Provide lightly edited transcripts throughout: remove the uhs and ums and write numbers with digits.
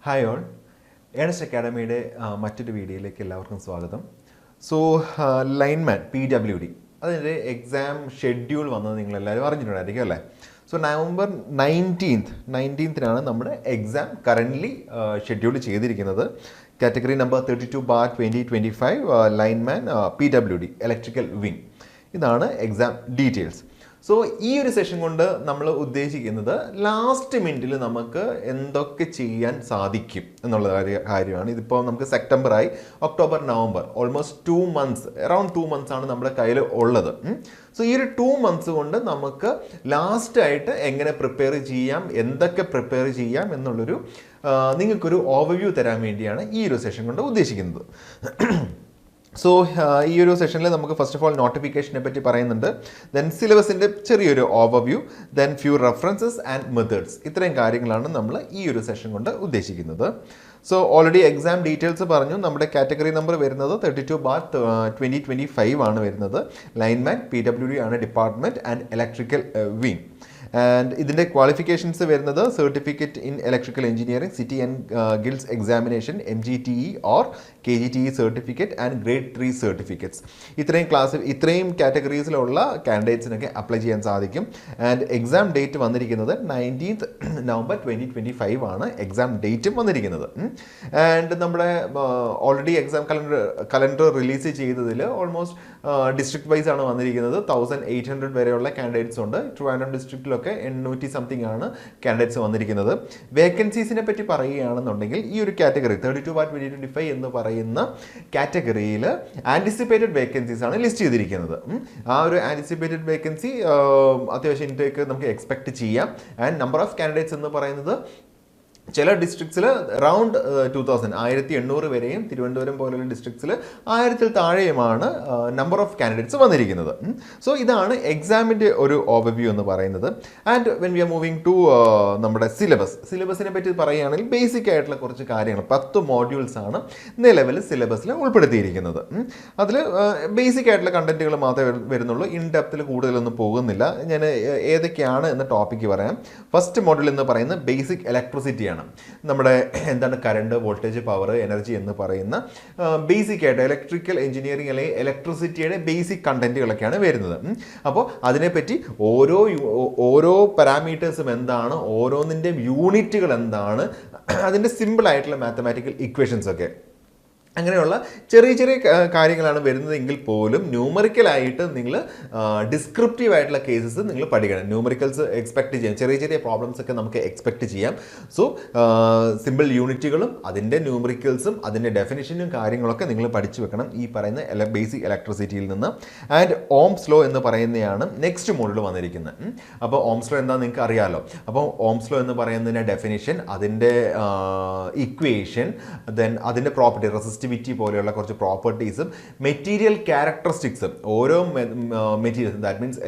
Hi all, Ernest അക്കാഡമിയുടെ മറ്റൊരു വീഡിയോയിലേക്ക് എല്ലാവർക്കും സ്വാഗതം. സോ ലൈൻമാൻ PWD അതിൻ്റെ എക്സാം ഷെഡ്യൂൾ വന്നത് നിങ്ങളെല്ലാവരും അറിഞ്ഞിട്ടുണ്ടായിരിക്കും അല്ലേ? സോ നവംബർ 19th നമ്മുടെ എക്സാം കറൻ്റ്ലി ഷെഡ്യൂൾ ചെയ്തിരിക്കുന്നത്. Category number 32/2025 lineman PWD electrical wing. ഇതാണ് എക്സാം ഡീറ്റെയിൽസ്. സോ ഈ ഒരു സെഷൻ കൊണ്ട് നമ്മൾ ഉദ്ദേശിക്കുന്നത് ലാസ്റ്റ് മിനിറ്റിൽ നമുക്ക് എന്തൊക്കെ ചെയ്യാൻ സാധിക്കും എന്നുള്ള കാര്യമാണ്. ഇതിപ്പോൾ നമുക്ക് സെപ്റ്റംബറായി, October, November, almost 2 months, around 2 months ആണ് നമ്മുടെ കയ്യിൽ ഉള്ളത്. സോ ഈ ഒരു 2 months കൊണ്ട് നമുക്ക് ലാസ്റ്റായിട്ട് എങ്ങനെ പ്രിപ്പയർ ചെയ്യാം, എന്തൊക്കെ പ്രിപ്പയർ ചെയ്യാം എന്നുള്ളൊരു നിങ്ങൾക്കൊരു ഓവർവ്യൂ തരാൻ വേണ്ടിയാണ് ഈ ഒരു സെഷൻ കൊണ്ട് ഉദ്ദേശിക്കുന്നത്. സോ ഈ ഒരു സെഷനിൽ നമുക്ക് ഫസ്റ്റ് ഓഫ് ഓൾ നോട്ടിഫിക്കേഷനെ പറ്റി പറയുന്നുണ്ട്, ദെൻ സിലബസിൻ്റെ ചെറിയൊരു overview, then few references and methods. ഇത്രയും കാര്യങ്ങളാണ് നമ്മൾ ഈ ഒരു സെഷൻ കൊണ്ട് ഉദ്ദേശിക്കുന്നത്. സോ ഓൾറെഡി എക്സാം ഡീറ്റെയിൽസ് പറഞ്ഞു. നമ്മുടെ കാറ്റഗറി നമ്പർ വരുന്നത് 32/2025 ആണ് വരുന്നത്. ലൈൻമാൻ PWD ആണ് department and electrical wing. And ഇതിൻ്റെ ക്വാളിഫിക്കേഷൻസ് വരുന്നത് certificate in electrical engineering, City and Guilds examination, MGTE or KGTE certificate and grade 3 certificates. ഇത്രയും കാറ്റഗറീസിലുള്ള കാൻഡിഡേറ്റ്സിനൊക്കെ അപ്ലൈ ചെയ്യാൻ സാധിക്കും. ആൻഡ് എക്സാം ഡേറ്റ് വന്നിരിക്കുന്നത് 19th November 2025 ആണ് എക്സാം ഡേറ്റും വന്നിരിക്കുന്നത്. ആൻഡ് നമ്മുടെ ഓൾറെഡി എക്സാം കലണ്ടർ റിലീസ് ചെയ്തതിൽ ഓൾമോസ്റ്റ് ഡിസ്ട്രിക്ട് വൈസ് ആണ് വന്നിരിക്കുന്നത്. 1800 വരെയുള്ള കാൻഡിഡേറ്റ്സ് ഉണ്ട്. ട്രിവാൻഡ്രം ഡിസ്ട്രിക്റ്റിലൊക്കെ 800 സംതിങ് ആണ് കാൻഡിഡേറ്റ്സ് വന്നിരിക്കുന്നത്. വേക്കൻസീസിനെ പറ്റി പറയുകയാണെന്നുണ്ടെങ്കിൽ ഈ ഒരു കാറ്റഗറി 32/2025 എന്ന് പറയുന്ന കാറ്റഗറിയിൽ ആൻറ്റിസിപ്പേറ്റഡ് വേക്കൻസീസ് ആണ് ലിസ്റ്റ് ചെയ്തിരിക്കുന്നത്. ആ ഒരു ആൻറ്റിസിപ്പേറ്റഡ് വേക്കൻസി അത്യാവശ്യം ഇൻടേക്ക് നമുക്ക് എക്സ്പെക്ട് ചെയ്യാം. ആൻഡ് നമ്പർ ഓഫ് കാൻഡിഡേറ്റ്സ് എന്ന് പറയുന്നത് ചില ഡിസ്ട്രിക്ട്സിൽ അറൗണ്ട് 1800 വരെയും, തിരുവനന്തപുരം പോലുള്ള ഡിസ്ട്രിക്ട്സിൽ 1000-ൽ താഴെയുമാണ് നമ്പർ ഓഫ് കാൻഡിഡേറ്റ്സ് വന്നിരിക്കുന്നത്. സോ ഇതാണ് എക്സാമിൻ്റെ ഒരു ഓവർവ്യൂ എന്ന് പറയുന്നത്. And when we are moving to നമ്മുടെ സിലബസിനെ പറ്റി പറയുകയാണെങ്കിൽ ബേസിക് ആയിട്ടുള്ള കുറച്ച് കാര്യങ്ങൾ 10 മോഡ്യൂൾസ് ആണ് നിലവിൽ സിലബസിൽ ഉൾപ്പെടുത്തിയിരിക്കുന്നത്. അതിൽ ബേസിക് ആയിട്ടുള്ള കണ്ടന്റുകൾ മാത്രമേ വരുന്നുള്ളൂ. ഇൻ ഡെപ്തിൽ കൂടുതലൊന്നും പോകുന്നില്ല. ഞാൻ ഏതൊക്കെയാണ് എന്ന ടോപ്പിക്ക് പറയാം. ഫസ്റ്റ് മോഡ്യൂൾ എന്ന് പറയുന്നത് ബേസിക് ഇലക്ട്രിസിറ്റിയാണ്. നമ്മുടെ എന്താണ് കറണ്ട്, വോൾട്ടേജ്, പവർ, എനർജി എന്ന് പറയുന്ന ബേസിക് ആയിട്ട് ഇലക്ട്രിക്കൽ എഞ്ചിനീയറിംഗ് അല്ലെങ്കിൽ ഇലക്ട്രിസിറ്റിയുടെ ബേസിക് കണ്ടന്റുകളൊക്കെയാണ് വരുന്നത്. അപ്പോൾ അതിനെപ്പറ്റി ഓരോ പാരാമീറ്റേഴ്സും എന്താണ്, ഓരോന്നിൻ്റെയും യൂണിറ്റുകൾ എന്താണ്, അതിൻ്റെ സിമ്പിൾ ആയിട്ടുള്ള മാത്തമാറ്റിക്കൽ ഇക്വേഷൻസ് ഒക്കെ, അങ്ങനെയുള്ള ചെറിയ കാര്യങ്ങളാണ് വരുന്നതെങ്കിൽ പോലും ന്യൂമറിക്കലായിട്ട് നിങ്ങൾ ഡിസ്ക്രിപ്റ്റീവ് ആയിട്ടുള്ള കേസസ് നിങ്ങൾ പഠിക്കണം. ന്യൂമറിക്കൽസ് എക്സ്പെക്ട് ചെയ്യാം, ചെറിയ പ്രോബ്ലംസ് ഒക്കെ നമുക്ക് എക്സ്പെക്ട് ചെയ്യാം. സോ സിമ്പിൾ യൂണിറ്റുകളും അതിൻ്റെ ന്യൂമറിക്കൽസും അതിൻ്റെ ഡെഫിനിഷനും കാര്യങ്ങളൊക്കെ നിങ്ങൾ പഠിച്ചു വെക്കണം ഈ പറയുന്ന ബേസിക് ഇലക്ട്രിസിറ്റിയിൽ നിന്ന്. ആൻഡ് ഓംസ് ലോ എന്ന് പറയുന്നതാണ് നെക്സ്റ്റ് മോഡൽ വന്നിരിക്കുന്നത്. അപ്പോൾ ഓംസ് ലോ എന്താണെന്ന് നിങ്ങൾക്ക് അറിയാമല്ലോ. അപ്പോൾ ഓംസ് ലോ എന്ന് പറയുന്നതിൻ്റെ ഡെഫിനിഷൻ, അതിൻ്റെ ഇക്വേഷൻ, ദെൻ അതിൻ്റെ പ്രോപ്പർട്ടി, റെസിസ്റ്റിവിറ്റി പോലെയുള്ള കുറച്ച് പ്രോപ്പർട്ടീസും മെറ്റീരിയൽ ക്യാരക്ടറിസ്റ്റിക്സും, ഓരോ മെറ്റീരിയൽസ്, ദാറ്റ് മീൻസ്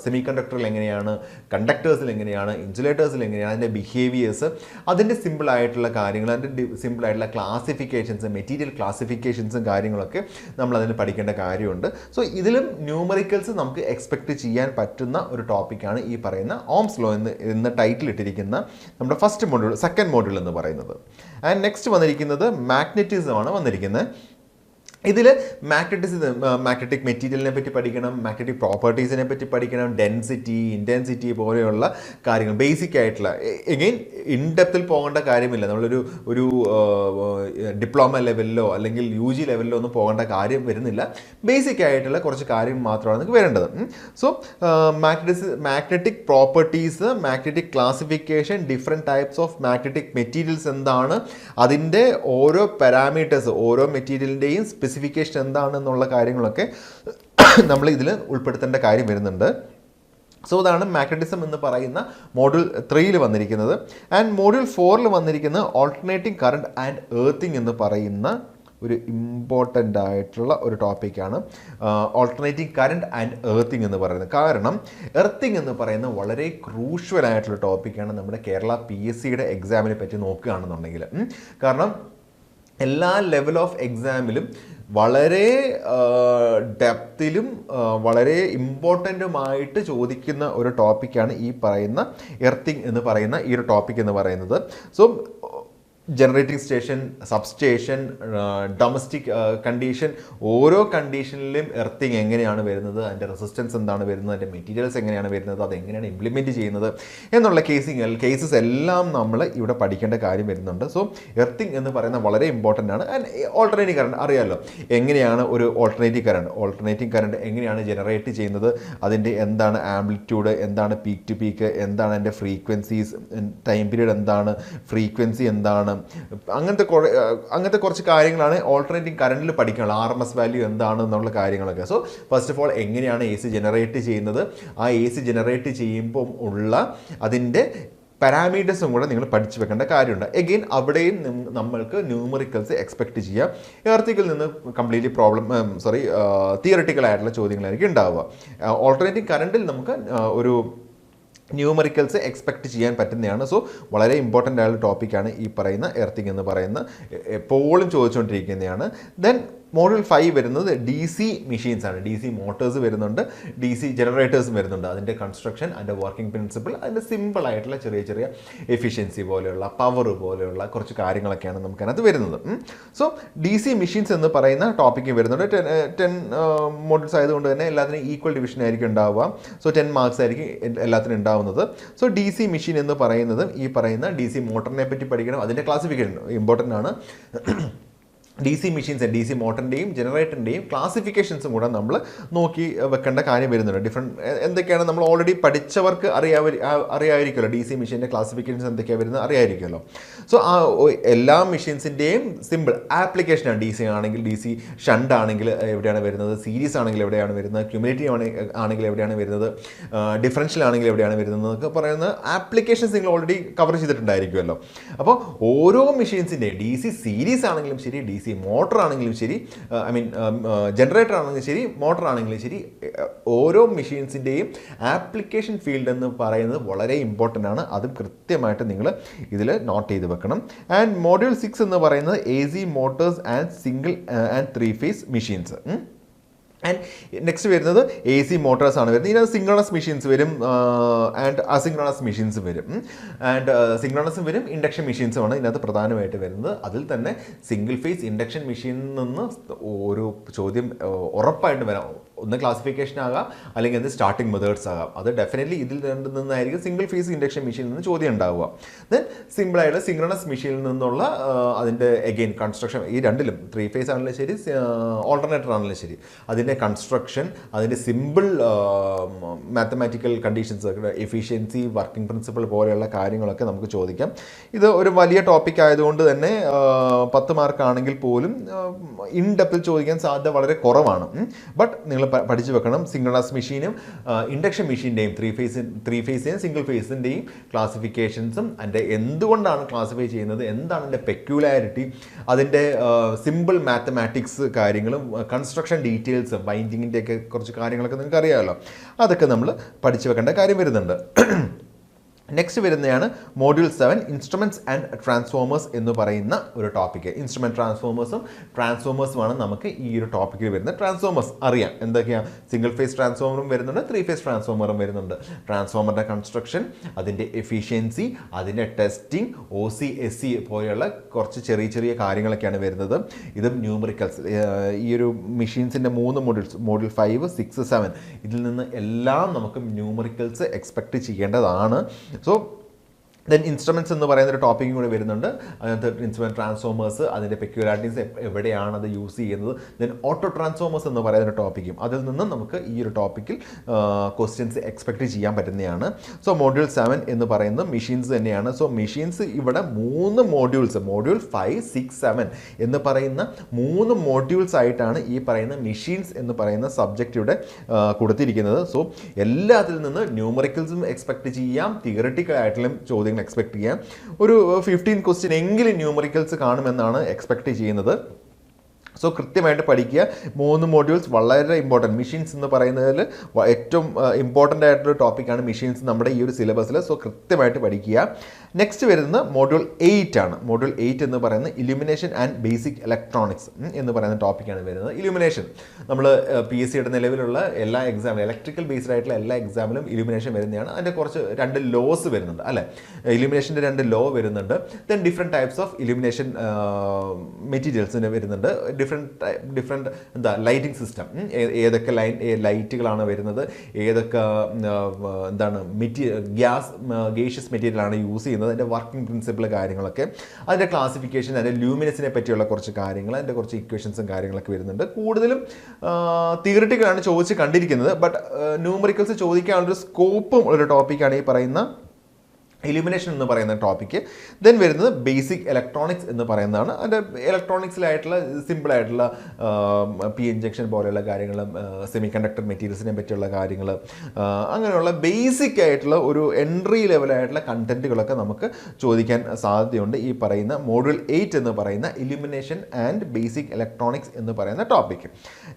സെമി കണ്ടക്ടറിൽ എങ്ങനെയാണ്, കണ്ടക്ടേഴ്സിൽ എങ്ങനെയാണ്, ഇൻസുലേറ്റേഴ്സിൽ എങ്ങനെയാണ്, അതിൻ്റെ ബിഹേവിയേഴ്സ്, അതിൻ്റെ സിമ്പിൾ ആയിട്ടുള്ള കാര്യങ്ങൾ, അതിൻ്റെ സിമ്പിൾ ആയിട്ടുള്ള ക്ലാസിഫിക്കേഷൻസ്, മെറ്റീരിയൽ ക്ലാസിഫിക്കേഷൻസും കാര്യങ്ങളൊക്കെ നമ്മൾ അതിന് പഠിക്കേണ്ട കാര്യമുണ്ട്. സോ ഇതിലും ന്യൂമറിക്കൽസ് നമുക്ക് എക്സ്പെക്ട് ചെയ്യാൻ പറ്റുന്ന ഒരു ടോപ്പിക്കാണ് ഈ പറയുന്ന ഓംസ് ലോ എന്ന് ടൈറ്റിൽ ഇട്ടിരിക്കുന്ന നമ്മുടെ ഫസ്റ്റ് മോഡ്യൂൾ, സെക്കൻഡ് മോഡ്യൂൾ എന്ന് പറയുന്നത്. ആൻഡ് നെക്സ്റ്റ് വന്നിരിക്കുന്നത് മാഗ്നറ്റിസം ആണ് വന്നിരിക്കുന്നത്. ഇതിൽ മാഗ്നറ്റിക് മെറ്റീരിയലിനെ പറ്റി പഠിക്കണം, മാഗ്നറ്റിക് പ്രോപ്പർട്ടീസിനെ പറ്റി പഠിക്കണം, ഡെൻസിറ്റി, ഇൻറ്റൻസിറ്റി പോലെയുള്ള കാര്യങ്ങൾ, ബേസിക് ആയിട്ടുള്ള, എഗെയിൻ ഇൻ ഡെപ്തിൽ പോകേണ്ട കാര്യമില്ല. നമ്മളൊരു ഡിപ്ലോമ ലെവലിലോ അല്ലെങ്കിൽ UG ലെവലിലോ ഒന്നും പോകേണ്ട കാര്യം വരുന്നില്ല. ബേസിക് ആയിട്ടുള്ള കുറച്ച് കാര്യങ്ങൾ മാത്രമാണ് നിങ്ങൾക്ക് വരേണ്ടത്. So magnetic properties, magnetic classification, different types of magnetic materials എന്താണ്, അതിൻ്റെ ഓരോ പാരാമീറ്റേഴ്സ്, ഓരോ മെറ്റീരിയലിൻ്റെയും സ്പെസിഫിക്കേഷൻ എന്താണെന്നുള്ള കാര്യങ്ങളൊക്കെ നമ്മൾ ഇതിൽ ഉൾപ്പെടുത്തേണ്ട കാര്യം വരുന്നുണ്ട്. സോ അതാണ് മാഗ്നറ്റിസം എന്ന് പറയുന്ന മോഡ്യൂൾ 3 വന്നിരിക്കുന്നത്. ആൻഡ് മോഡ്യൂൾ 4 വന്നിരിക്കുന്നത് ഓൾട്ടർനേറ്റിംഗ് കറണ്ട് ആൻഡ് എർത്തിങ് എന്ന് പറയുന്ന ഒരു ഇമ്പോർട്ടൻ്റ് ആയിട്ടുള്ള ഒരു ടോപ്പിക്കാണ്. ഓൾട്ടർനേറ്റിംഗ് കറണ്ട് ആൻഡ് എർത്തിങ് എന്ന് പറയുന്നത്. കാരണം എർത്തിങ് എന്ന് പറയുന്ന വളരെ ക്രൂഷ്യൽ ആയിട്ടുള്ള ടോപ്പിക്കാണ് നമ്മുടെ കേരള PSCയുടെ എക്സാമിനെ പറ്റി നോക്കുകയാണെന്നുണ്ടെങ്കിൽ. കാരണം എല്ലാ ലെവൽ ഓഫ് എക്സാമിലും വളരെ ഡെപ്തിലും വളരെ ഇമ്പോർട്ടൻറ്റുമായിട്ട് ചോദിക്കുന്ന ഒരു ടോപ്പിക്കാണ് ഈ പറയുന്ന എർത്തിങ് എന്ന് പറയുന്ന ഈ ഒരു ടോപ്പിക് എന്ന് പറയുന്നത്. So generating station, substation, domestic condition, ഓരോ കണ്ടീഷനിലും എർത്തിങ് എങ്ങനെയാണ് വരുന്നത്, അതിൻ്റെ റെസിസ്റ്റൻസ് എന്താണ് വരുന്നത്, അതിൻ്റെ മെറ്റീരിയൽസ് എങ്ങനെയാണ് വരുന്നത്, അതെങ്ങനെയാണ് ഇംപ്ലിമെൻറ്റ് ചെയ്യുന്നത് എന്നുള്ള കേസസ് എല്ലാം നമ്മൾ ഇവിടെ പഠിക്കേണ്ട കാര്യം വരുന്നുണ്ട്. സോ എർത്തിങ് എന്ന് പറയുന്നത് വളരെ ഇമ്പോർട്ടൻ്റ് ആണ്. ആൻഡ് ഓൾട്ടർനേറ്റീവ് കറണ്ട് അറിയാമല്ലോ, എങ്ങനെയാണ് ഒരു ഓൾട്ടർനേറ്റീവ് കറണ്ട് എങ്ങനെയാണ് ജനറേറ്റ് ചെയ്യുന്നത്, അതിൻ്റെ എന്താണ് ആംപ്ലിറ്റ്യൂഡ്, എന്താണ് പീക്ക് ടു പീക്ക്, എന്താണ് അതിൻ്റെ ഫ്രീക്വൻസീസ്, ടൈം പീരീഡ് എന്താണ്, ഫ്രീക്വൻസി എന്താണ്, അങ്ങനത്തെ കുറച്ച് കാര്യങ്ങളാണ് ഓൾട്ടർനേറ്റിംഗ് കറണ്ടിൽ പഠിക്കാനുള്ളത്. RMS വാല്യൂ എന്താണ് എന്നുള്ള കാര്യങ്ങളൊക്കെ. സോ ഫസ്റ്റ് ഓഫ് ഓൾ എങ്ങനെയാണ് AC ജനറേറ്റ് ചെയ്യുന്നത്, ആ AC ജനറേറ്റ് ചെയ്യുമ്പം ഉള്ള അതിൻ്റെ പാരാമീറ്റേഴ്സും കൂടെ നിങ്ങൾ പഠിച്ചു വെക്കേണ്ട കാര്യമുണ്ട്. എഗെയിൻ അവിടെയും നമ്മൾക്ക് ന്യൂമറിക്കൽസ് എക്സ്പെക്ട് ചെയ്യാം. എർത്തിക്കിൽ നിന്ന് കംപ്ലീറ്റ്ലി തിയറിറ്റിക്കൽ ആയിട്ടുള്ള ചോദ്യങ്ങളായിരിക്കും ഉണ്ടാവുക. ഓൾട്ടർനേറ്റിംഗ് കറണ്ടിൽ നമുക്ക് ഒരു ന്യൂമറിക്കൽസ് എക്സ്പെക്ട് ചെയ്യാൻ പറ്റുന്നതാണ്. സോ വളരെ ഇമ്പോർട്ടൻ്റ് ആയുള്ള ടോപ്പിക്കാണ് ഈ പറയുന്ന എർത്തിങ് എന്ന് പറയുന്ന, എപ്പോഴും ചോദിച്ചുകൊണ്ടിരിക്കുന്നതാണ്. ദെൻ മോഡ്യൂൾ 5 വരുന്നത് DC മെഷീൻസ് ആണ്. DC മോട്ടേഴ്സ് വരുന്നുണ്ട്, DC ജനറേറ്റേഴ്സും വരുന്നുണ്ട്. അതിൻ്റെ കൺസ്ട്രക്ഷൻ, അതിൻ്റെ വർക്കിംഗ് പ്രിൻസിപ്പിൾ, അതിൻ്റെ സിമ്പിൾ ആയിട്ടുള്ള ചെറിയ എഫിഷ്യൻസി പോലെയുള്ള, പവർ പോലെയുള്ള കുറച്ച് കാര്യങ്ങളൊക്കെയാണ് നമുക്കതിനകത്ത് വരുന്നത്. സോ DC മെഷീൻസ് എന്ന് പറയുന്ന ടോപ്പിക്ക് വരുന്നുണ്ട്. 10 മോഡ്യൂൾസ് ആയതുകൊണ്ട് തന്നെ എല്ലാത്തിനും ഈക്വൽ ഡിവിഷൻ ആയിരിക്കും ഉണ്ടാവുക. സോ 10 മാർക്സ് ആയിരിക്കും എല്ലാത്തിനും ഉണ്ടാവുന്നത്. സോ DC മെഷീൻ എന്ന് പറയുന്നത് ഈ പറയുന്ന DC മോട്ടറിനെ പറ്റി പഠിക്കണം. അതിൻ്റെ ക്ലാസിഫിക്കേഷൻ ഇമ്പോർട്ടൻ്റ് ആണ്. DC മെഷീൻസ്, DC മോട്ടറിൻ്റെയും ജനറേറ്ററിൻ്റെയും ക്ലാസിഫിക്കേഷൻസും കൂടെ നമ്മൾ നോക്കി വെക്കേണ്ട കാര്യം വരുന്നുണ്ട്. എന്തൊക്കെയാണ് നമ്മൾ ഓൾറെഡി പഠിച്ചവർക്ക് അറിയാമായിരിക്കുമല്ലോ. DC മെഷീൻ്റെ ക്ലാസിഫിക്കേഷൻസ് എന്തൊക്കെയാണ് വരുന്നത് അറിയാമായിരിക്കുമല്ലോ. സോ ആ എല്ലാ മെഷീൻസിൻ്റെയും സിമ്പിൾ ആപ്ലിക്കേഷനാണ്. DC ആണെങ്കിൽ DC, ഷണ്ട് ആണെങ്കിൽ എവിടെയാണ് വരുന്നത്, സീരീസ് ആണെങ്കിൽ എവിടെയാണ് വരുന്നത്, ക്യുമുലേറ്റീവ് ആണെങ്കിൽ എവിടെയാണ് വരുന്നത്, ഡിഫറൻഷ്യൽ ആണെങ്കിൽ എവിടെയാണ് വരുന്നത് എന്നൊക്കെ പറയുന്ന ആപ്ലിക്കേഷൻസ് നിങ്ങൾ ഓൾറെഡി കവർ ചെയ്തിട്ടുണ്ടായിരിക്കുമല്ലോ. അപ്പോൾ ഓരോ മെഷീൻസിൻ്റെയും DC സീരീസ് ആണെങ്കിലും ശരി, DC മോട്ടർ ആണെങ്കിലും ശരി, ജനറേറ്റർ ആണെങ്കിലും ശരി, മോട്ടർ ആണെങ്കിലും ശരി, ഓരോ മെഷീൻസിൻ്റെയും ആപ്ലിക്കേഷൻ ഫീൽഡ് എന്ന് പറയുന്നത് വളരെ ഇമ്പോർട്ടൻ്റ് ആണ്. അത് കൃത്യമായിട്ട് നിങ്ങൾ ഇതിൽ നോട്ട് ചെയ്ത് വെക്കണം. ആൻഡ് മോഡ്യൂൾ 6 എന്ന് പറയുന്നത് AC motors and single and 3 phase machines. And next വരുന്നത് AC മോട്ടോഴ്സ് ആണ് വരുന്നത്. ഇതിനകത്ത് സിങ്ക്രണസ് മെഷീൻസ് വരും ആൻഡ് അസിങ്ക്രണസ് മെഷീൻസ് വരും. ആൻഡ് സിങ്ക്രണസും വരും, ഇൻഡക്ഷൻ മെഷീൻസുമാണ് ഇതിനകത്ത് പ്രധാനമായിട്ട് വരുന്നത്. അതിൽ തന്നെ സിംഗിൾ ഫേസ് ഇൻഡക്ഷൻ മെഷീനിൽ നിന്ന് ഒരു ചോദ്യം ഉറപ്പായിട്ട് വരാം. ഒന്ന് ക്ലാസിഫിക്കേഷൻ ആകാം, അല്ലെങ്കിൽ അത് സ്റ്റാർട്ടിംഗ് മെത്തേഡ്സ് ആകാം. അത് ഡെഫിനറ്റ്ലി ഇതിൽ നിന്നായിരിക്കും സിംഗിൾ ഫേസ് ഇൻഡക്ഷൻ മെഷീനിൽ നിന്ന് ചോദ്യം ഉണ്ടാവുക. ദെൻ സിമ്പിളായിട്ട് സിങ്ക്രണസ് മെഷീനിൽ നിന്നുള്ള അതിൻ്റെ എഗെയിൻ കൺസ്ട്രക്ഷൻ, ഈ രണ്ടിലും 3 ഫേസ് ആണെങ്കിലും ശരി, ഓൾട്ടർനേറ്റർ ആണെങ്കിലും ശരി, അതിൻ്റെ കൺസ്ട്രക്ഷൻ, അതിൻ്റെ simple mathematical conditions, efficiency, working principle പോലെയുള്ള കാര്യങ്ങളൊക്കെ നമുക്ക് ചോദിക്കാം. ഇത് ഒരു വലിയ ടോപ്പിക് ആയതുകൊണ്ട് തന്നെ 10 മാർക്ക് ആണെങ്കിൽ പോലും ഇൻ ഡെപ്തിൽ ചോദിക്കാൻ സാധ്യത വളരെ കുറവാണ്. ബട്ട് നിങ്ങൾ പഠിച്ചു വെക്കണം. സിങ്ക്രണസ് മെഷീനും ഇൻഡക്ഷൻ മെഷീൻ്റെയും 3 ഫേസിൻ്റെയും സിംഗിൾ ഫേസിൻ്റെയും ക്ലാസിഫിക്കേഷൻസും, അതിൻ്റെ എന്തുകൊണ്ടാണ് ക്ലാസിഫൈ ചെയ്യുന്നത്, എന്താണ് അതിൻ്റെ പെക്യുലാരിറ്റി, അതിൻ്റെ സിമ്പിൾ മാത്തമാറ്റിക്സ് കാര്യങ്ങളും, കൺസ്ട്രക്ഷൻ ഡീറ്റെയിൽസ്, ബൈൻഡിങ്ങിൻ്റെയൊക്കെ കുറച്ച് കാര്യങ്ങളൊക്കെ നിങ്ങൾക്ക് അറിയാമല്ലോ. അതൊക്കെ നമ്മൾ പഠിച്ചു വെക്കേണ്ട കാര്യം വരുന്നുണ്ട്. നെക്സ്റ്റ് വരുന്നതാണ് മോഡ്യൂൾ 7 ഇൻസ്ട്രുമെൻറ്റ്സ് ആൻഡ് ട്രാൻസ്ഫോമേഴ്സ് എന്ന് പറയുന്ന ഒരു ടോപ്പിക്ക്. ഇൻസ്ട്രുമെൻറ്റ് ട്രാൻസ്ഫോമേഴ്സുമാണ് നമുക്ക് ഈ ഒരു ടോപ്പിക്കിൽ വരുന്ന. ട്രാൻസ്ഫോമേഴ്സ് അറിയാം എന്തൊക്കെയാണ്. സിംഗിൾ ഫേസ് ട്രാൻസ്ഫോമറും വരുന്നുണ്ട്, 3 ഫേസ് ട്രാൻസ്ഫോമറും വരുന്നുണ്ട്. ട്രാൻസ്ഫോമറിൻ്റെ കൺസ്ട്രക്ഷൻ, അതിൻ്റെ എഫിഷ്യൻസി, അതിൻ്റെ ടെസ്റ്റിംഗ്, OC SC പോലെയുള്ള കുറച്ച് ചെറിയ കാര്യങ്ങളൊക്കെയാണ് വരുന്നത്. ഇതും ന്യൂമറിക്കൽസ്, ഈ ഒരു മെഷീൻസിൻ്റെ 3 മോഡ്യൂൾസ്, മോഡ്യൂൾ 5, 6, 7, ഇതിൽ നിന്ന് എല്ലാം നമുക്ക് ന്യൂമറിക്കൽസ് എക്സ്പെക്റ്റ് ചെയ്യേണ്ടതാണ്. സോ ദെൻ ഇൻസ്ട്രുമെൻറ്റ്സ് എന്ന് പറയുന്ന ഒരു ടോപ്പിക്കും കൂടി വരുന്നുണ്ട്. അതിനകത്ത് ഇൻസ്ട്രുമെൻറ്റ് ട്രാൻസ്ഫോമേഴ്സ്, അതിൻ്റെ പെക്യുലാരിറ്റീസ്, എവിടെയാണ് അത് യൂസ് ചെയ്യുന്നത്. ദെൻ ഓട്ടോ ട്രാൻസ്ഫോമേഴ്സ് എന്ന് പറയുന്ന ഒരു ടോപ്പിക്കും, അതിൽ നിന്നും നമുക്ക് ഈ ഒരു ടോപ്പിക്കിൽ ക്വസ്റ്റ്യൻസ് എക്സ്പെക്റ്റ് ചെയ്യാൻ പറ്റുന്നതാണ്. സോ മോഡ്യൂൾ 7 എന്ന് പറയുന്നത് മെഷീൻസ് തന്നെയാണ്. സോ മെഷീൻസ് ഇവിടെ 3 മോഡ്യൂൾസ്, മോഡ്യൂൾ 5, 6, 7 എന്ന് പറയുന്ന 3 മോഡ്യൂൾസ് ആയിട്ടാണ് ഈ പറയുന്ന മെഷീൻസ് എന്ന് പറയുന്ന സബ്ജക്റ്റ് ഇവിടെ കൊടുത്തിരിക്കുന്നത്. സോ എല്ലാത്തിൽ നിന്ന് ന്യൂമറിക്കൽസും എക്സ്പെക്റ്റ് ചെയ്യാം, തിയറിറ്റിക്കൽ ആയിട്ടുള്ള ചോദ്യങ്ങൾ എക്സ്പെക്ട് ചെയ്യാം. ഒരു 15 ക്വസ്റ്റ്യൻ എങ്കിലും ന്യൂമറിക്കൽസ് കാണുമെന്നാണ് എക്സ്പെക്ട് ചെയ്യുന്നത്. സോ കൃത്യമായിട്ട് പഠിക്കുക. 3 മോഡ്യൂൾസ് വളരെ ഇമ്പോർട്ടൻറ്റ്. മെഷീൻസ് എന്ന് പറയുന്നതിൽ ഏറ്റവും ഇമ്പോർട്ടൻ്റ് ആയിട്ടൊരു ടോപ്പിക്കാണ് മെഷീൻസ് നമ്മുടെ ഈ ഒരു സിലബസിൽ. സോ കൃത്യമായിട്ട് പഠിക്കുക. നെക്സ്റ്റ് വരുന്നത് മോഡ്യൂൾ 8 ആണ്. മോഡ്യൂൾ 8 എന്ന് പറയുന്നത് ഇലുമിനേഷൻ ആൻഡ് ബേസിക് ഇലക്ട്രോണിക്സ് എന്ന് പറയുന്ന ടോപ്പിക്കാണ് വരുന്നത്. ഇലുമിനേഷൻ നമ്മൾ PSCയുടെ നിലവിലുള്ള എല്ലാ എക്സാമിലും ഇലക്ട്രിക്കൽ ബേസ്ഡ് ആയിട്ടുള്ള എല്ലാ എക്സാമിലും ഇലുമിനേഷൻ വരുന്നതാണ്. അതിൻ്റെ കുറച്ച് 2 ലോസ് വരുന്നുണ്ട് അല്ലേ. ഇലുമിനേഷൻ്റെ 2 ലോ വരുന്നുണ്ട്. Then different types of illumination മെറ്റീരിയൽസിന് വരുന്നുണ്ട്. ഡിഫറെൻറ്റ് എന്താ ലൈറ്റിംഗ് സിസ്റ്റം, ഏതൊക്കെ ലൈറ്റുകളാണ് വരുന്നത്, ഏതൊക്കെ എന്താണ് ഗേഷ്യസ് മെറ്റീരിയലാണ് യൂസ് ചെയ്യുന്നത്, അതിൻ്റെ വർക്കിംഗ് പ്രിൻസിപ്പിൾ കാര്യങ്ങളൊക്കെ, അതിൻ്റെ ക്ലാസിഫിക്കേഷൻ, അതിൻ്റെ ലൂമിനസിനെ പറ്റിയുള്ള കുറച്ച് കാര്യങ്ങൾ, അതിൻ്റെ കുറച്ച് ഇക്വേഷൻസും കാര്യങ്ങളൊക്കെ വരുന്നുണ്ട്. കൂടുതലും തിയറിറ്റിക്കലാണ് ചോദിച്ച് കണ്ടിരിക്കുന്നത്. ബട്ട് ന്യൂമറിക്കൽസ് ചോദിക്കാനുള്ളൊരു സ്കോപ്പും ഒരു ടോപ്പിക്കാണ് ഈ പറയുന്ന ഇലുമിനേഷൻ എന്ന് പറയുന്ന ടോപ്പിക്ക്. ദെൻ വരുന്നത് ബേസിക് ഇലക്ട്രോണിക്സ് എന്ന് പറയുന്നതാണ്. അതിൻ്റെ ഇലക്ട്രോണിക്സിലായിട്ടുള്ള സിമ്പിളായിട്ടുള്ള PN ജംഗ്ഷൻ പോലെയുള്ള കാര്യങ്ങൾ, സെമി കണ്ടക്ടർ മെറ്റീരിയൽസിനെ പറ്റിയുള്ള കാര്യങ്ങൾ, അങ്ങനെയുള്ള ബേസിക് ആയിട്ടുള്ള ഒരു എൻട്രി ലെവലായിട്ടുള്ള കണ്ടൻറ്റുകളൊക്കെ നമുക്ക് ചോദിക്കാൻ സാധ്യതയുണ്ട് ഈ പറയുന്ന മോഡ്യൂൾ 8 എന്ന് പറയുന്ന ഇലുമിനേഷൻ ആൻഡ് ബേസിക് ഇലക്ട്രോണിക്സ് എന്ന് പറയുന്ന ടോപ്പിക്ക്.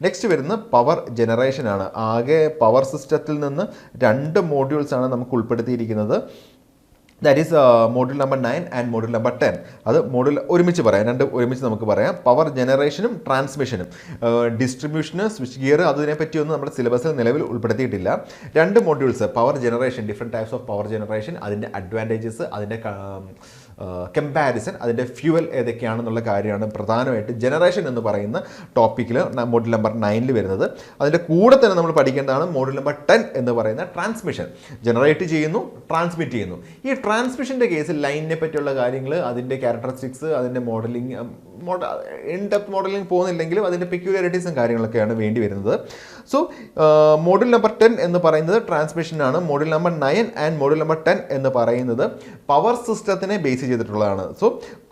നെക്സ്റ്റ് വരുന്ന പവർ ജനറേഷനാണ്. ആകെ പവർ സിസ്റ്റത്തിൽ നിന്ന് 2 മോഡ്യൂൾസാണ് നമുക്ക് ഉൾപ്പെടുത്തിയിരിക്കുന്നത്. That is module number 9 and module number 10. അത് മോഡ്യൂൾ ഒരുമിച്ച് പറയാം, 2 ഒരുമിച്ച് നമുക്ക് പറയാം. പവർ ജനറേഷനും ട്രാൻസ്മിഷനും, ഡിസ്ട്രിബ്യൂഷന്, സ്വിച്ച് ഗിയർ, അതിനെപ്പറ്റിയൊന്നും നമ്മുടെ സിലബസിൽ നിലവിൽ ഉൾപ്പെടുത്തിയിട്ടില്ല. 2 modules power generation, different types of power generation, അതിൻ്റെ അഡ്വാൻറ്റേജസ്, അതിൻ്റെ കമ്പാരിസൺ, അതിൻ്റെ ഫ്യൂവൽ ഏതൊക്കെയാണെന്നുള്ള കാര്യമാണ് പ്രധാനമായിട്ട് ജനറേഷൻ എന്ന് പറയുന്ന ടോപ്പിക്കിൽ മോഡ്യൂൾ നമ്പർ 9 വരുന്നത്. അതിൻ്റെ കൂടെ തന്നെ നമ്മൾ പഠിക്കേണ്ടതാണ് മോഡ്യൂൾ നമ്പർ 10 എന്ന് പറയുന്ന ട്രാൻസ്മിഷൻ. ജനറേറ്റ് ചെയ്യുന്നു, ട്രാൻസ്മിറ്റ് ചെയ്യുന്നു. ഈ ട്രാൻസ്മിഷൻ്റെ കേസിൽ ലൈനിനെ പറ്റിയുള്ള കാര്യങ്ങൾ, അതിൻ്റെ ക്യാരക്ടറിസ്റ്റിക്സ്, അതിൻ്റെ മോഡലിംഗ്, ഇൻ ഡെപ്ത് മോഡലിംഗ് പോകുന്നില്ലെങ്കിലും അതിൻ്റെ പെക്യുലാരിറ്റീസും കാര്യങ്ങളൊക്കെയാണ് വേണ്ടി വരുന്നത്. സോ മോഡ്യൂൾ നമ്പർ 10 എന്ന് പറയുന്നത് ട്രാൻസ്മിഷനാണ്. Module number 9 and module number 10 എന്ന് പറയുന്നത് പവർ സിസ്റ്റത്തിനെ ബേസ് ചെയ്തിട്ടുള്ളതാണ്. സോ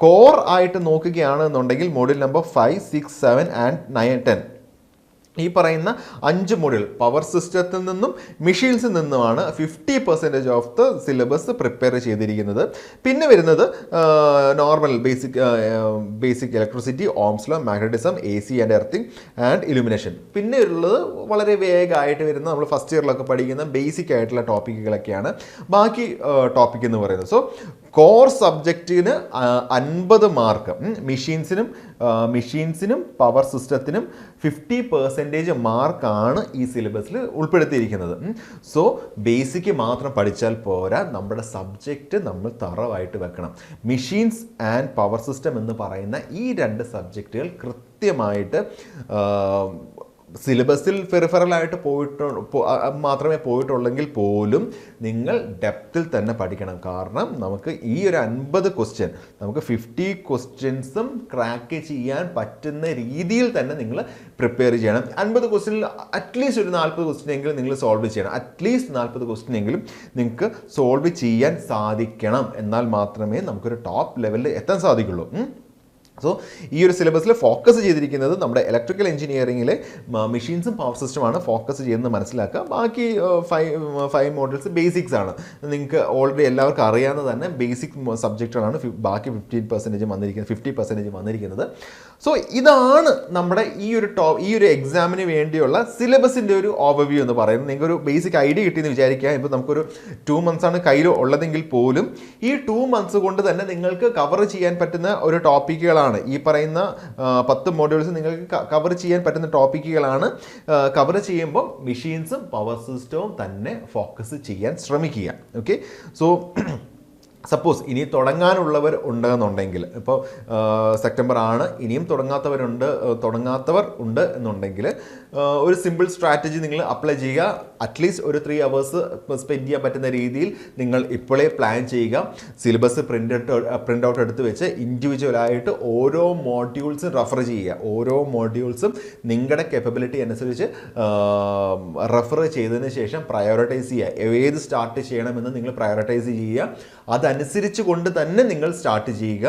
കോർ ആയിട്ട് നോക്കുകയാണെന്നുണ്ടെങ്കിൽ മോഡ്യൂൾ നമ്പർ 5, 6, 7 ആൻഡ് 9, 10 ഈ പറയുന്ന 5 മോഡ്യൂൾ പവർ സിസ്റ്റത്തിൽ നിന്നും മെഷീൻസിൽ നിന്നുമാണ് 50% ഓഫ് ദ സിലബസ് പ്രിപ്പയർ ചെയ്തിരിക്കുന്നത്. പിന്നെ വരുന്നത് normal basic electricity, Ohm's law, magnetism, AC and earthing and illumination. പിന്നെ ഉള്ളത് വളരെ വേഗമായിട്ട് വരുന്ന നമ്മൾ ഫസ്റ്റ് ഇയറിലൊക്കെ പഠിക്കുന്ന ബേസിക് ആയിട്ടുള്ള ടോപ്പിക്കുകളൊക്കെയാണ് ബാക്കി ടോപ്പിക് എന്ന് പറയുന്നത്. സോ കോർ സബ്ജക്റ്റിന് 50 മാർക്ക്, മെഷീൻസിനും പവർ സിസ്റ്റത്തിനും 50% മാർക്കാണ് ഈ സിലബസിൽ ഉൾപ്പെടുത്തിയിരിക്കുന്നത്. സോ ബേസിക് മാത്രം പഠിച്ചാൽ പോരാ, നമ്മുടെ സബ്ജക്റ്റ് നമ്മൾ തറവായിട്ട് വെക്കണം. മെഷീൻസ് ആൻഡ് പവർ സിസ്റ്റം എന്ന് പറയുന്ന ഈ 2 സബ്ജക്റ്റുകൾ കൃത്യമായിട്ട് സിലബസിൽ പെറിഫറലായിട്ട് മാത്രമേ പോയിട്ടുള്ളെങ്കിൽ പോലും നിങ്ങൾ ഡെപ്തിൽ തന്നെ പഠിക്കണം. കാരണം നമുക്ക് ഈ ഒരു 50 ക്വസ്റ്റ്യൻ, നമുക്ക് 50 ക്വസ്റ്റ്യൻസും ക്രാക്ക് ചെയ്യാൻ പറ്റുന്ന രീതിയിൽ തന്നെ നിങ്ങൾ പ്രിപ്പയർ ചെയ്യണം. 50 ക്വസ്റ്റ്യനിൽ അറ്റ്ലീസ്റ്റ് ഒരു 40 ക്വസ്റ്റ്യനെങ്കിലും നിങ്ങൾ സോൾവ് ചെയ്യണം. അറ്റ്ലീസ്റ്റ് 40 ക്വസ്റ്റ്യനെങ്കിലും നിങ്ങൾക്ക് സോൾവ് ചെയ്യാൻ സാധിക്കണം. എന്നാൽ മാത്രമേ നമുക്കൊരു ടോപ്പ് ലെവലിൽ എത്താൻ സാധിക്കുള്ളൂ. സോ ഈ ഒരു സിലബസിൽ ഫോക്കസ് ചെയ്തിരിക്കുന്നത് നമ്മുടെ ഇലക്ട്രിക്കൽ എഞ്ചിനീയറിംഗിലെ മെഷീൻസും പവർ സിസ്റ്റമാണ് ഫോക്കസ് ചെയ്യുന്നത് മനസ്സിലാക്കുക. ബാക്കി 5 മോഡൽസ് ബേസിക്സ് ആണ്. നിങ്ങൾക്ക് ഓൾറെഡി എല്ലാവർക്കും അറിയാവുന്ന തന്നെ ബേസിക് സബ്ജക്റ്റുകളാണ് ബാക്കി 50% വന്നിരിക്കുന്നത്. സോ ഇതാണ് നമ്മുടെ ഈ ഒരു എക്സാമിന് വേണ്ടിയുള്ള സിലബസിൻ്റെ ഒരു ഓവർവ്യൂ എന്ന് പറയുന്നത്. നിങ്ങൾക്കൊരു ബേസിക് ഐഡിയ കിട്ടിയെന്ന് വിചാരിക്കുക. ഇപ്പോൾ നമുക്കൊരു 2 മന്ത്സാണ് കയ്യിൽ ഉള്ളതെങ്കിൽ പോലും ഈ 2 മന്ത്സ് കൊണ്ട് തന്നെ നിങ്ങൾക്ക് കവർ ചെയ്യാൻ പറ്റുന്ന ഒരു ടോപ്പിക്കുകളാണ് ഈ പറയുന്ന 10 മോഡ്യൂൾസ്. നിങ്ങൾക്ക് കവർ ചെയ്യാൻ പറ്റുന്ന ടോപ്പിക്കുകളാണ്. കവർ ചെയ്യുമ്പോൾ മെഷീൻസും പവർ സിസ്റ്റവും തന്നെ ഫോക്കസ് ചെയ്യാൻ ശ്രമിക്കുക. ഓക്കെ, സോ സപ്പോസ് ഇനി തുടങ്ങാനുള്ളവർ ഉണ്ടെന്നുണ്ടെങ്കിൽ, ഇപ്പോൾ സെപ്റ്റംബർ ആണ്, ഇനിയും തുടങ്ങാത്തവർ ഉണ്ട് എന്നുണ്ടെങ്കിൽ ഒരു സിമ്പിൾ സ്ട്രാറ്റജി നിങ്ങൾ അപ്ലൈ ചെയ്യുക. അറ്റ്ലീസ്റ്റ് ഒരു 3 hours സ്പെൻഡ് ചെയ്യാൻ പറ്റുന്ന രീതിയിൽ നിങ്ങൾ ഇപ്പോഴേ പ്ലാൻ ചെയ്യുക. സിലബസ് പ്രിൻ്റ് ഔട്ട് എടുത്ത് വെച്ച് ഇൻഡിവിജ്വലായിട്ട് ഓരോ മോഡ്യൂൾസും റെഫർ ചെയ്യുക. ഓരോ മോഡ്യൂൾസും നിങ്ങളുടെ കേപ്പബിലിറ്റി അനുസരിച്ച് റെഫർ ചെയ്തതിന് ശേഷം പ്രയോറിറ്റൈസ് ചെയ്യുക. ഏത് സ്റ്റാർട്ട് ചെയ്യണമെന്ന് നിങ്ങൾ പ്രയോറിറ്റൈസ് ചെയ്യുക. അതനുസരിച്ച് കൊണ്ട് തന്നെ നിങ്ങൾ സ്റ്റാർട്ട് ചെയ്യുക.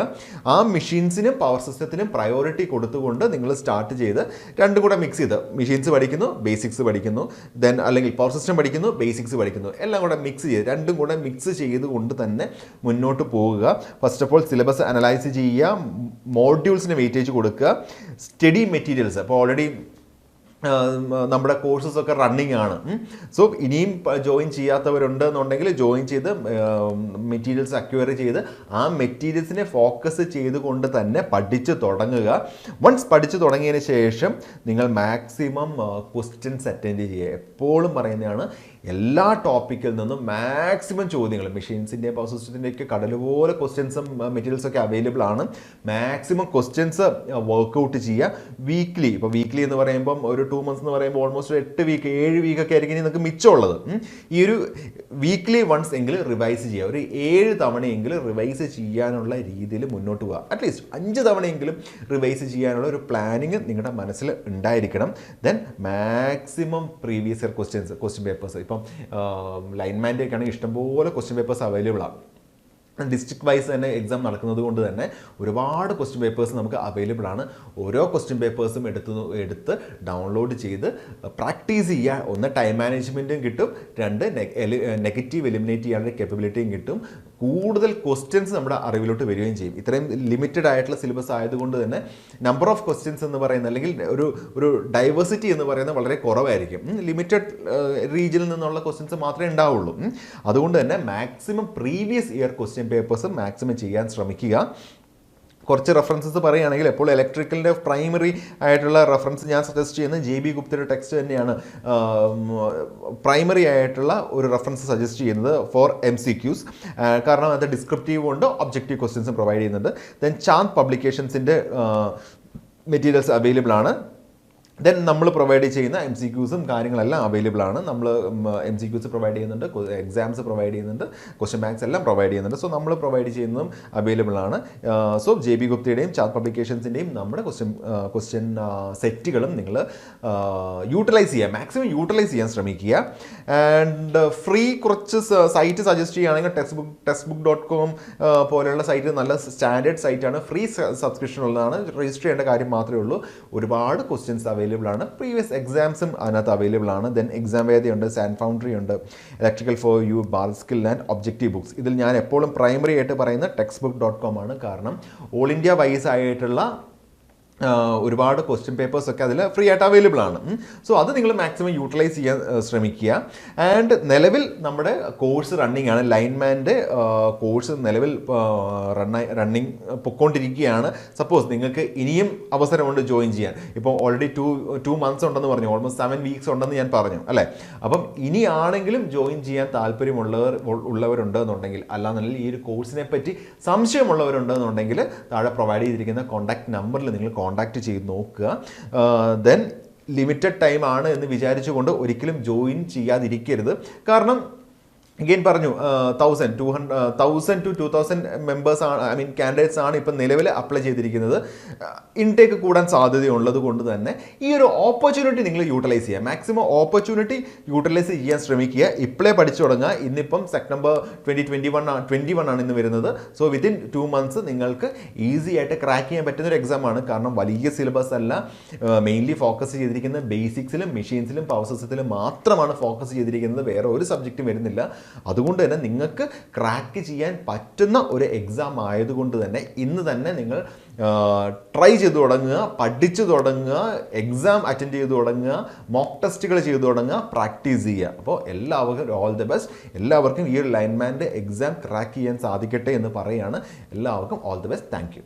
ആ മെഷീൻസിനും പവർ സിസ്റ്റത്തിനും പ്രയോറിറ്റി കൊടുത്തുകൊണ്ട് നിങ്ങൾ സ്റ്റാർട്ട് ചെയ്ത് 2 കൂടെ മിക്സ് ചെയ്ത് മെഷീൻസ് പഠിക്കുന്നു, ബേസിക്സ് പഠിക്കുന്നു, ദെൻ അല്ലെങ്കിൽ പവർ സിസ്റ്റം പഠിക്കുന്നു, ബേസിക്സ് പഠിക്കുന്നു, എല്ലാം കൂടെ മിക്സ് ചെയ്ത് രണ്ടും കൂടെ മിക്സ് ചെയ്തുകൊണ്ട് തന്നെ മുന്നോട്ട് പോകുക. First of all syllabus analyse ചെയ്യുക, മോഡ്യൂൾസിന് വെയിറ്റേജ് കൊടുക്കുക, സ്റ്റഡി മെറ്റീരിയൽസ്. അപ്പോൾ ഓൾറെഡി നമ്മുടെ കോഴ്സസ് ഒക്കെ റണ്ണിങ് ആണ്. സോ ഇനിയും ജോയിൻ ചെയ്യാത്തവരുണ്ട് എന്നുണ്ടെങ്കിൽ ജോയിൻ ചെയ്ത് മെറ്റീരിയൽസ് അക്വയർ ചെയ്ത് ആ മെറ്റീരിയൽസിനെ ഫോക്കസ് ചെയ്തുകൊണ്ട് തന്നെ പഠിച്ച് തുടങ്ങുക. വൺസ് പഠിച്ചു തുടങ്ങിയതിന് ശേഷം നിങ്ങൾ മാക്സിമം ക്വസ്റ്റ്യൻസ് അറ്റൻഡ് ചെയ്യുക. എപ്പോഴും പറയുന്നതാണ്, എല്ലാ ടോപ്പിക്കിൽ നിന്നും മാക്സിമം ചോദ്യങ്ങൾ, മെഷീൻസിൻ്റെ പവർ സിസ്റ്റത്തിൻ്റെയൊക്കെ കടലുപോലെ ക്വസ്റ്റ്യൻസും മെറ്റീരിയൽസൊക്കെ അവൈലബിൾ ആണ്. മാക്സിമം ക്വസ്റ്റ്യൻസ് വർക്കൗട്ട് ചെയ്യുക. വീക്ക്ലി, ഇപ്പോൾ വീക്ക്ലി എന്ന് പറയുമ്പം ഒരു 2 months എന്ന് പറയുമ്പോൾ ഓൾമോസ്റ്റ് 8 വീക്ക് 7 വീക്കൊക്കെ ആയിരിക്കും നിങ്ങൾക്ക് മിച്ചമുള്ളത്. ഈ ഒരു വീക്ക്ലി വൺസ് എങ്കിലും റിവൈസ് ചെയ്യുക. ഒരു 7 തവണയെങ്കിലും റിവൈസ് ചെയ്യാനുള്ള രീതിയിൽ മുന്നോട്ട് പോകുക. അറ്റ്ലീസ്റ്റ് 5 തവണയെങ്കിലും റിവൈസ് ചെയ്യാനുള്ള ഒരു പ്ലാനിങ് നിങ്ങളുടെ മനസ്സിൽ ഉണ്ടായിരിക്കണം. Then maximum previous year question papers, ഇപ്പം ലൈൻമാൻ്റെ ഒക്കെ ആണെങ്കിൽ ഇഷ്ടംപോലെ ക്വസ്റ്റ്യൻ പേപ്പേഴ്സ് അവൈലബിൾ ആണ്. ഡിസ്ട്രിക്ട് വൈസ് തന്നെ എക്സാം നടക്കുന്നത് കൊണ്ട് തന്നെ ഒരുപാട് ക്വസ്റ്റ്യൻ പേപ്പേഴ്സ് നമുക്ക് അവൈലബിൾ ആണ്. ഓരോ ക്വസ്റ്റ്യൻ പേപ്പേഴ്സും എടുത്ത് ഡൗൺലോഡ് ചെയ്ത് പ്രാക്ടീസ് ചെയ്യുക. ഒന്ന് ടൈം മാനേജ്മെൻറ്റും കിട്ടും, 2 നെഗറ്റീവ് എലിമിനേറ്റ് ചെയ്യാനുള്ള കേപ്പബിലിറ്റിയും കിട്ടും. കൂടുതൽ ക്വസ്റ്റ്യൻസ് നമ്മുടെ അറിവിലോട്ട് വരികയും ചെയ്യും. ഇത്രയും ലിമിറ്റഡ് ആയിട്ടുള്ള സിലബസ് ആയതുകൊണ്ട് തന്നെ നമ്പർ ഓഫ് ക്വസ്റ്റ്യൻസ് എന്ന് പറയുന്നത്, അല്ലെങ്കിൽ ഒരു ഡൈവേഴ്സിറ്റി എന്ന് പറയുന്നത് വളരെ കുറവായിരിക്കും. ലിമിറ്റഡ് റീജിയനിൽ നിന്നുള്ള ക്വസ്റ്റ്യൻസ് മാത്രമേ ഉണ്ടാവുള്ളൂ. അതുകൊണ്ട് തന്നെ മാക്സിമം പ്രീവിയസ് ഇയർ ക്വസ്റ്റ്യൻ പേപ്പേഴ്സും മാക്സിമം ചെയ്യാൻ ശ്രമിക്കുക. കുറച്ച് റെഫറൻസസ് പറയുകയാണെങ്കിൽ എപ്പോൾ ഇലക്ട്രിക്കലിൻ്റെ പ്രൈമറി ആയിട്ടുള്ള റെഫറൻസ് ഞാൻ സജസ്റ്റ് ചെയ്യുന്നത് JB ഗുപ്തയുടെ ടെക്സ്റ്റ് തന്നെയാണ്. പ്രൈമറി ആയിട്ടുള്ള ഒരു റെഫറൻസ് സജസ്റ്റ് ചെയ്യുന്നത് ഫോർ MCQs. കാരണം അത് ഡിസ്ക്രിപ്റ്റീവ് ഉണ്ട്, ഒബ്ജക്റ്റീവ് ക്വസ്റ്റ്യൻസും പ്രൊവൈഡ് ചെയ്യുന്നുണ്ട്. ദെൻ ചാന്ദ് പബ്ലിക്കേഷൻസിൻ്റെ മെറ്റീരിയൽസ് അവൈലബിൾ ആണ്. ദെൻ നമ്മൾ പ്രൊവൈഡ് ചെയ്യുന്ന MCQസും കാര്യങ്ങളെല്ലാം അവൈലബിൾ ആണ്. നമ്മൾ MCQs പ്രൊവൈഡ് ചെയ്യുന്നുണ്ട്, എക്സാംസ് പ്രൊവൈഡ് ചെയ്യുന്നുണ്ട്, ക്വസ്റ്റ്യൻ ബാങ്ക്സ് എല്ലാം പ്രൊവൈഡ് ചെയ്യുന്നുണ്ട്. സോ നമ്മൾ പ്രൊവൈഡ് ചെയ്യുന്നതും അവൈലബിൾ ആണ്. സോ JB ഗുപ്തയുടെയും ചാന്ദ് പബ്ലിക്കേഷൻസിൻ്റെയും നമ്മുടെ ക്വസ്റ്റ്യൻ സെറ്റുകളും നിങ്ങൾ യൂട്ടിലൈസ് ചെയ്യുക, മാക്സിമം യൂട്ടിലൈസ് ചെയ്യാൻ ശ്രമിക്കുക. ആൻഡ് ഫ്രീ കുറച്ച് സൈറ്റ് സജസ്റ്റ് ചെയ്യുകയാണെങ്കിൽ textbook.com പോലെയുള്ള സൈറ്റ് നല്ല സ്റ്റാൻഡേർഡ് സൈറ്റാണ്. ഫ്രീ സബ്സ്ക്രിപ്ഷൻ ഉള്ളതാണ്. രജിസ്റ്റർ ചെയ്യേണ്ട കാര്യം മാത്രമേ ഉള്ളൂ. ഒരുപാട് ക്വസ്റ്റ്യൻസ് അവൈലബിൾ ആണ്. പ്രീവിയസ് എക്സാംസും അതിനകത്ത് അവൈലബിൾ ആണ്. ദെൻ എക്സാം വേദി ഉണ്ട്, സാൻ ഫൗണ്ടറി ഉണ്ട്, electrical for you, Bharat skill and objective books. ഇതിൽ ഞാൻ എപ്പോഴും പ്രൈമറി ആയിട്ട് പറയുന്നത് textbook.com ആണ്. കാരണം ഓൾ ഇന്ത്യ വൈസ് ആയിട്ടുള്ള ഒരുപാട് ക്വസ്റ്റ്യൻ പേപ്പേഴ്സ് ഒക്കെ അതിൽ ഫ്രീ ആയിട്ട് അവൈലബിൾ ആണ്. സോ അത് നിങ്ങൾ മാക്സിമം യൂട്ടിലൈസ് ചെയ്യാൻ ശ്രമിക്കുക. ആൻഡ് നിലവിൽ നമ്മുടെ കോഴ്സ് റണ്ണിങ് ആണ്. ലൈൻമാൻ്റെ കോഴ്സ് നിലവിൽ റണ്ണിങ് പൊയ്ക്കൊണ്ടിരിക്കുകയാണ്. സപ്പോസ് നിങ്ങൾക്ക് ഇനിയും അവസരമുണ്ട് ജോയിൻ ചെയ്യാൻ. ഇപ്പോൾ ഓൾറെഡി 2 months ഉണ്ടെന്ന് പറഞ്ഞു, ഓൾമോസ്റ്റ് 7 weeks ഉണ്ടെന്ന് ഞാൻ പറഞ്ഞു അല്ലേ. അപ്പം ഇനിയാണെങ്കിലും ജോയിൻ ചെയ്യാൻ താല്പര്യമുള്ളവരുണ്ട് എന്നുണ്ടെങ്കിൽ, അല്ലാന്നുണ്ടെങ്കിൽ ഈ ഒരു കോഴ്സിനെ പറ്റി സംശയമുള്ളവരുണ്ടെന്നുണ്ടെങ്കിൽ താഴെ പ്രൊവൈഡ് ചെയ്തിരിക്കുന്ന കോൺടാക്ട് നമ്പറിൽ നിങ്ങൾ കോൺടാക്ട് ചെയ്ത് നോക്കുക. ദെൻ ലിമിറ്റഡ് ടൈം ആണ് എന്ന് വിചാരിച്ചുകൊണ്ട് ഒരിക്കലും ജോയിൻ ചെയ്യാതിരിക്കരുത്. കാരണം അഗെയിൻ പറഞ്ഞു 1000 to 2000 മെമ്പേഴ്സ് ആണ്, ഐ മീൻ കാൻഡിഡേറ്റ്സ് ആണ് ഇപ്പം നിലവിൽ അപ്ലൈ ചെയ്തിരിക്കുന്നത്. ഇൻടേക്ക് കൂടാൻ സാധ്യതയുള്ളത് കൊണ്ട് തന്നെ ഈ ഒരു ഓപ്പർച്യൂണിറ്റി നിങ്ങൾ യൂട്ടിലൈസ് ചെയ്യുക. മാക്സിമം ഓപ്പർച്യൂണിറ്റി യൂട്ടിലൈസ് ചെയ്യാൻ ശ്രമിക്കുക. ഇപ്പോഴേ പഠിച്ചു തുടങ്ങുക. ഇന്നിപ്പം സെപ്റ്റംബർ 2021 ആണ് ഇന്ന് വരുന്നത്. സോ വിത്തിൻ 2 months നിങ്ങൾക്ക് ഈസി ആയിട്ട് ക്രാക്ക് ചെയ്യാൻ പറ്റുന്ന ഒരു എക്സാം ആണ്. കാരണം വലിയ സിലബസ് അല്ല, മെയിൻലി ഫോക്കസ് ചെയ്തിരിക്കുന്നത് ബേസിക്സിലും മെഷീൻസിലും പവർ സിസ്റ്റത്തിലും മാത്രമാണ് ഫോക്കസ് ചെയ്തിരിക്കുന്നത്. വേറെ ഒരു സബ്ജക്റ്റും വരുന്നില്ല. അതുകൊണ്ട് തന്നെ നിങ്ങൾക്ക് ക്രാക്ക് ചെയ്യാൻ പറ്റുന്ന ഒരു എക്സാം ആയതുകൊണ്ട് തന്നെ ഇന്ന് തന്നെ നിങ്ങൾ ട്രൈ ചെയ്ത് തുടങ്ങുക, പഠിച്ചു തുടങ്ങുക, എക്സാം അറ്റൻഡ് ചെയ്ത് തുടങ്ങുക, മോക്ക് ടെസ്റ്റുകൾ ചെയ്ത് തുടങ്ങുക, പ്രാക്ടീസ് ചെയ്യുക. അപ്പോൾ എല്ലാവർക്കും ഓൾ ദി ബെസ്റ്റ്. എല്ലാവർക്കും ഈ ഒരു ലൈൻമാൻ്റെ എക്സാം ക്രാക്ക് ചെയ്യാൻ സാധിക്കട്ടെ എന്ന് പറയുകയാണ്. എല്ലാവർക്കും all the best. Thank you.